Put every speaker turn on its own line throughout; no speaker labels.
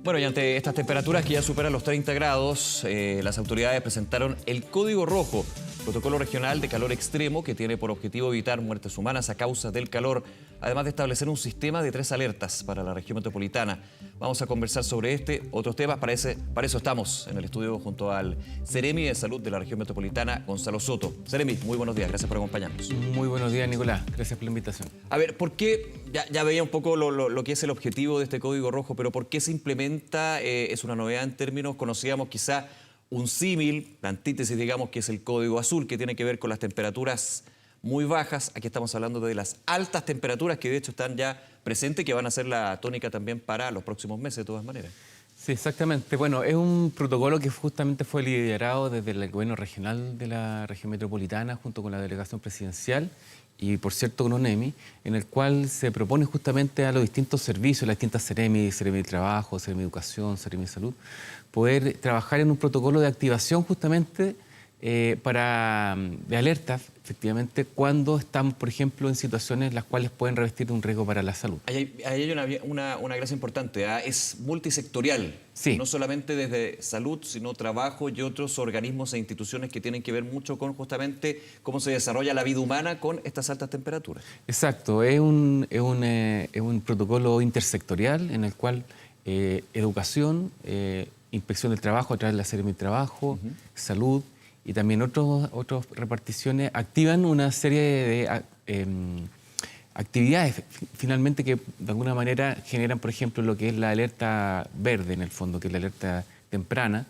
Bueno, y ante estas temperaturas que ya superan los 30 grados, las autoridades presentaron el Código Rojo, protocolo regional de calor extremo que tiene por objetivo evitar muertes humanas a causa del calor, además de establecer un sistema de 3 alertas para la región metropolitana. Vamos a conversar sobre otros temas. Para eso estamos en el estudio junto al Seremi de Salud de la región metropolitana, Gonzalo Soto. Seremi, muy buenos días, gracias por acompañarnos.
Muy buenos días, Nicolás. Gracias por la invitación.
A ver, ¿por qué? Ya veía un poco lo que es el objetivo de este Código Rojo, pero ¿por qué se implementa? Es una novedad en términos, conocíamos quizá un símil, la antítesis, digamos, que es el Código Azul, que tiene que ver con las temperaturas muy bajas. Aquí estamos hablando de las altas temperaturas, que de hecho están ya presentes y que van a ser la tónica también para los próximos meses, de todas maneras.
Sí, exactamente. Bueno, es un protocolo que justamente fue liderado desde el gobierno regional de la región metropolitana, junto con la delegación presidencial y, por cierto, con ONEMI, en el cual se propone justamente a los distintos servicios, las distintas Seremi de Trabajo, Seremi de Educación, Seremi de Salud, poder trabajar en un protocolo de activación justamente de alertas, efectivamente, cuando estamos, por ejemplo, en situaciones las cuales pueden revestir un riesgo para la salud.
Ahí hay una gracia importante, ¿eh? Es multisectorial,
sí.
No solamente desde salud, sino trabajo y otros organismos e instituciones que tienen que ver mucho con justamente cómo se desarrolla la vida humana con estas altas temperaturas.
Exacto, es un protocolo intersectorial en el cual educación, inspección del trabajo a través de la Seremi de Trabajo, salud, y también otras reparticiones activan una serie de actividades finalmente que de alguna manera generan, por ejemplo, lo que es la alerta verde en el fondo, que es la alerta temprana,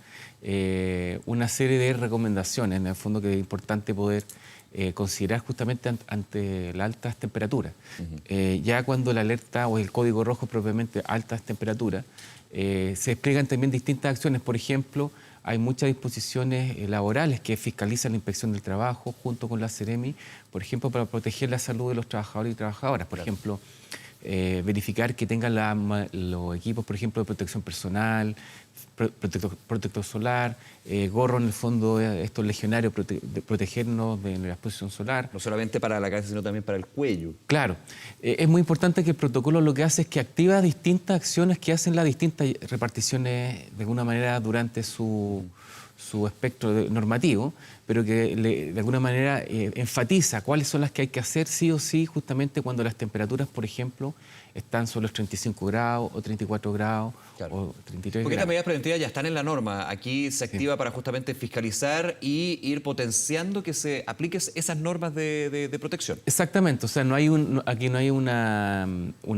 una serie de recomendaciones en el fondo que es importante poder considerar justamente ante las altas temperaturas. Ya cuando la alerta o el código rojo propiamente altas temperaturas, se despliegan también distintas acciones. Por ejemplo, hay muchas disposiciones laborales que fiscalizan la inspección del trabajo junto con la Seremi, por ejemplo, para proteger la salud de los trabajadores y trabajadoras. Por ejemplo, verificar que tengan los equipos, por ejemplo, de protección personal, protector solar, gorro en el fondo, estos legionarios, protegernos de la exposición solar.
No solamente para la cabeza, sino también para el cuello.
Claro. Es muy importante que el protocolo lo que hace es que activa distintas acciones que hacen las distintas reparticiones de alguna manera durante su espectro normativo, pero que de alguna manera enfatiza cuáles son las que hay que hacer sí o sí justamente cuando las temperaturas, por ejemplo, están sobre los 35 grados o 34 grados o 33
Porque
grados.
estas medidas preventivas ya están en la norma. Aquí se activa para justamente fiscalizar y ir potenciando que se apliquen esas normas de protección.
Exactamente. O sea, aquí no hay una
no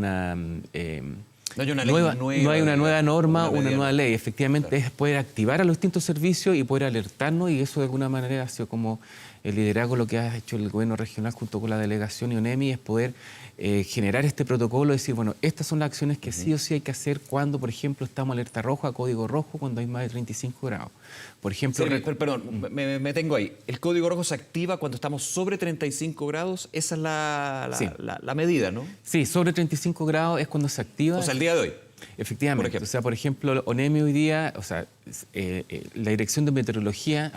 hay una ley nueva.
No hay una nueva norma, una nueva ley. Efectivamente, claro, es poder activar a los distintos servicios y poder alertarnos, y eso de alguna manera ha sido como el liderazgo, lo que ha hecho el gobierno regional junto con la delegación y ONEMI, es poder generar este protocolo y decir, bueno, estas son las acciones que sí o sí hay que hacer cuando, por ejemplo, estamos alerta roja, código rojo, cuando hay más de 35 grados. Por ejemplo...
Sí, perdón, me tengo ahí. El código rojo se activa cuando estamos sobre 35 grados. Esa es la medida, ¿no?
Sí, sobre 35 grados es cuando se activa.
O sea, el día de hoy.
Efectivamente. O sea, por ejemplo, ONEMI hoy día, o sea, la Dirección de Meteorología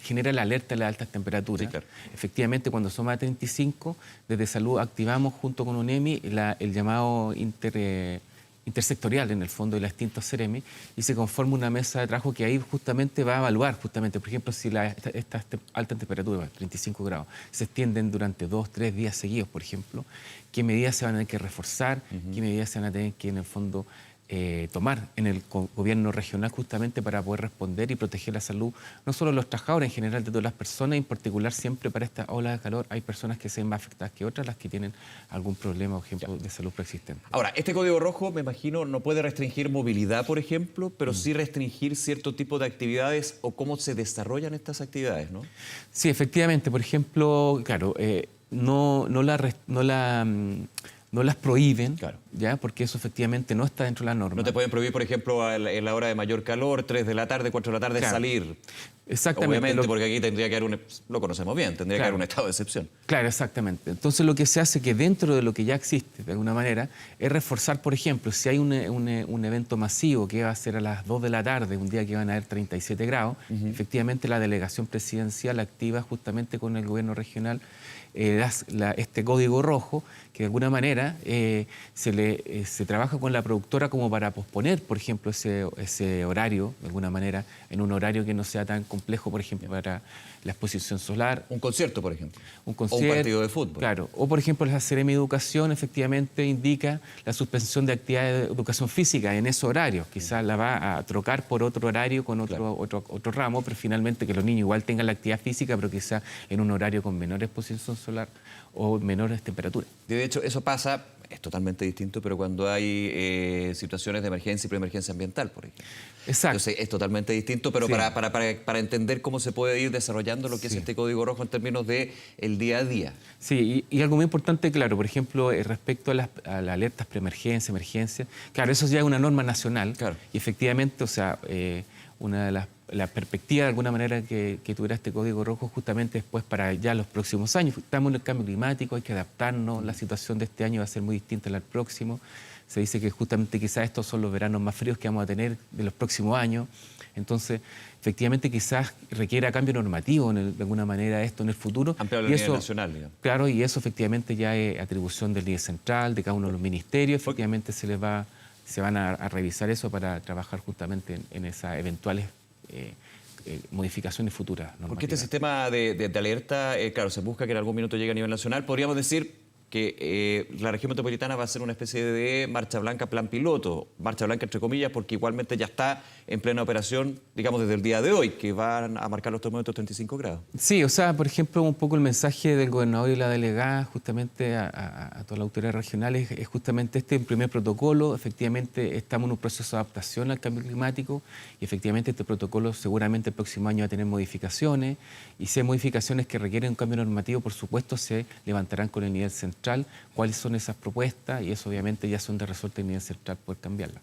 genera la alerta de las altas temperaturas. Sí, claro. Efectivamente, cuando son más de 35, desde Salud activamos junto con ONEMI el llamado intersectorial, en el fondo, de las distintas Seremi, y se conforma una mesa de trabajo que ahí justamente va a evaluar, justamente, por ejemplo, si estas altas temperaturas, 35 grados, se extienden durante 2 o 3 días seguidos, por ejemplo, qué medidas se van a tener que reforzar, qué medidas se van a tener que, en el fondo, tomar en el gobierno regional justamente para poder responder y proteger la salud, no solo de los trabajadores, en general de todas las personas, y en particular siempre para esta ola de calor hay personas que se ven más afectadas que otras, las que tienen algún problema, por ejemplo, de salud preexistente.
Ahora, este código rojo, me imagino, no puede restringir movilidad, por ejemplo, pero sí restringir cierto tipo de actividades o cómo se desarrollan estas actividades, ¿no?
Sí, efectivamente. Por ejemplo, claro, no las prohíben, claro, ¿ya? Porque eso efectivamente no está dentro de la norma.
No te pueden prohibir, por ejemplo, en la hora de mayor calor, 3 de la tarde, 4 de la tarde, claro, salir.
Exactamente.
Obviamente, porque aquí tendría que haber lo conocemos bien, tendría que haber un estado de excepción.
Claro, exactamente. Entonces lo que se hace que dentro de lo que ya existe, de alguna manera, es reforzar, por ejemplo, si hay un evento masivo que va a ser a las 2 de la tarde, un día que van a haber 37 grados, efectivamente la delegación presidencial activa justamente con el gobierno regional este código rojo, que de alguna manera se trabaja con la productora como para posponer, por ejemplo, ese horario, de alguna manera, en un horario que no sea tan complejo, por ejemplo, para la exposición solar.
Un concierto, por ejemplo.
Un concierto.
O un partido de fútbol.
Claro. O, por ejemplo, la Seremi de Educación efectivamente indica la suspensión de actividades de educación física en esos horarios. Quizás la va a trocar por otro horario con otro ramo, pero finalmente que los niños igual tengan la actividad física, pero quizás en un horario con menor exposición solar o menores temperaturas.
De hecho, eso pasa, es totalmente distinto, pero cuando hay situaciones de emergencia y preemergencia ambiental, por ejemplo.
Exacto.
Entonces, es totalmente distinto, pero
Sí.
para entender cómo se puede ir desarrollando lo que es este código rojo en términos de el día a día.
Sí, y algo muy importante, claro, por ejemplo, respecto a las alertas preemergencia, emergencia, claro, eso ya es una norma nacional.
Claro.
Y efectivamente, o sea, una de las perspectivas de alguna manera que tuviera este código rojo justamente después para ya los próximos años. Estamos en el cambio climático, hay que adaptarnos, la situación de este año va a ser muy distinta a la del próximo. Se dice que justamente quizás estos son los veranos más fríos que vamos a tener de los próximos años. Entonces, efectivamente, quizás requiera cambio normativo de alguna manera esto en el futuro.
Ampliable a nivel nacional, digamos.
Claro, y eso efectivamente ya es atribución del líder central, de cada uno de los ministerios. Efectivamente se van a revisar eso para trabajar justamente en esas eventuales modificaciones futuras normativas.
Porque este sistema de alerta, claro, se busca que en algún minuto llegue a nivel nacional. Podríamos decir que la región metropolitana va a ser una especie de marcha blanca plan piloto, marcha blanca entre comillas, porque igualmente ya está en plena operación, digamos, desde el día de hoy, que van a marcar los termómetros 35 grados.
Sí, o sea, por ejemplo, un poco el mensaje del gobernador y la delegada justamente a todas las autoridades regionales es justamente este primer protocolo. Efectivamente, estamos en un proceso de adaptación al cambio climático y efectivamente este protocolo seguramente el próximo año va a tener modificaciones y si hay modificaciones que requieren un cambio normativo, por supuesto, se levantarán con el nivel central cuáles son esas propuestas y eso obviamente ya son de resorte del nivel central poder cambiarlas.